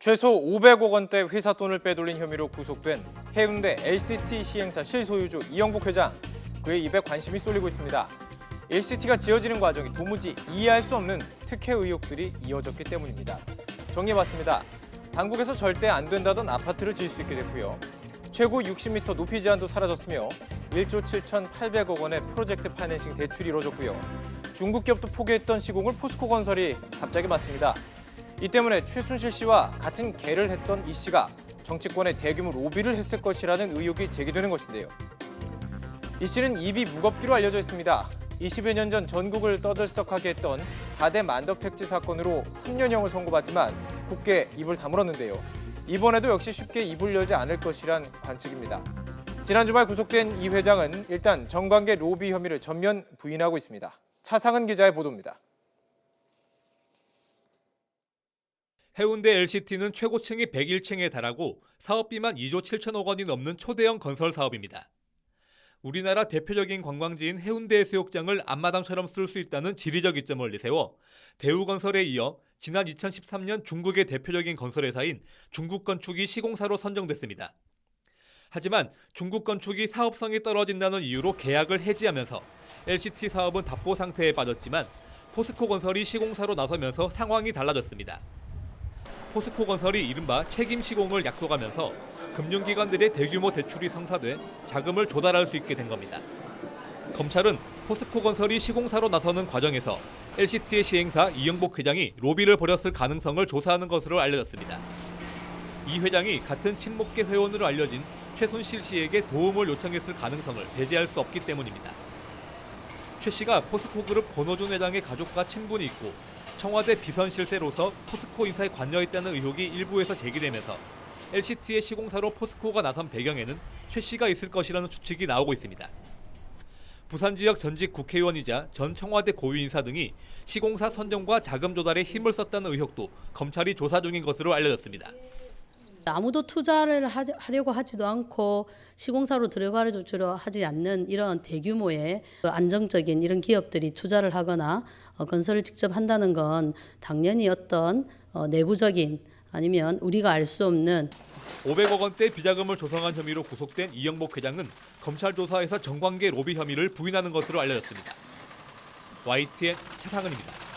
최소 500억 원대 회사 돈을 빼돌린 혐의로 구속된 해운대 LCT 시행사 실소유주 이영복 회장. 그의 입에 관심이 쏠리고 있습니다. LCT가 지어지는 과정이 도무지 이해할 수 없는 특혜 의혹들이 이어졌기 때문입니다. 정리해봤습니다. 당국에서 절대 안 된다던 아파트를 지을 수 있게 됐고요. 최고 60m 높이 제한도 사라졌으며 1조 7,800억 원의 프로젝트 파이낸싱 대출이 이뤄졌고요. 중국 기업도 포기했던 시공을 포스코건설이 갑자기 맡습니다. 이 때문에 최순실 씨와 같은 계를 했던 이 씨가 정치권에 대규모 로비를 했을 것이라는 의혹이 제기되는 것인데요. 이 씨는 입이 무겁기로 알려져 있습니다. 20여 년 전 전국을 떠들썩하게 했던 다대 만덕 택지 사건으로 3년형을 선고받지만 굳게 입을 다물었는데요. 이번에도 역시 쉽게 입을 열지 않을 것이란 관측입니다. 지난 주말 구속된 이 회장은 일단 정관계 로비 혐의를 전면 부인하고 있습니다. 차상은 기자의 보도입니다. 해운대 LCT는 최고층이 101층에 달하고 사업비만 2조 7천억 원이 넘는 초대형 건설 사업입니다. 우리나라 대표적인 관광지인 해운대 해수욕장을 앞마당처럼 쓸 수 있다는 지리적 이점을 내세워 대우건설에 이어 지난 2013년 중국의 대표적인 건설회사인 중국건축이 시공사로 선정됐습니다. 하지만 중국건축이 사업성이 떨어진다는 이유로 계약을 해지하면서 LCT 사업은 답보 상태에 빠졌지만 포스코건설이 시공사로 나서면서 상황이 달라졌습니다. 포스코건설이 이른바 책임 시공을 약속하면서 금융기관들의 대규모 대출이 성사돼 자금을 조달할 수 있게 된 겁니다. 검찰은 포스코건설이 시공사로 나서는 과정에서 LCT의 시행사 이영복 회장이 로비를 벌였을 가능성을 조사하는 것으로 알려졌습니다. 이 회장이 같은 친목계 회원으로 알려진 최순실 씨에게 도움을 요청했을 가능성을 배제할 수 없기 때문입니다. 최 씨가 포스코그룹 권호준 회장의 가족과 친분이 있고 청와대 비선실세로서 포스코 인사에 관여했다는 의혹이 일부에서 제기되면서 LCT의 시공사로 포스코가 나선 배경에는 최 씨가 있을 것이라는 추측이 나오고 있습니다. 부산 지역 전직 국회의원이자 전 청와대 고위 인사 등이 시공사 선정과 자금 조달에 힘을 썼다는 의혹도 검찰이 조사 중인 것으로 알려졌습니다. 아무도 투자를 하려고 하지도 않고 시공사로 들어가려고 하지 않는 이런 대규모의 안정적인 이런 기업들이 투자를 하거나 건설을 직접 한다는 건 당연히 어떤 내부적인 아니면 우리가 알 수 없는 500억 원대 비자금을 조성한 혐의로 구속된 이영복 회장은 검찰 조사에서 정관계 로비 혐의를 부인하는 것으로 알려졌습니다. YTN 차상은입니다.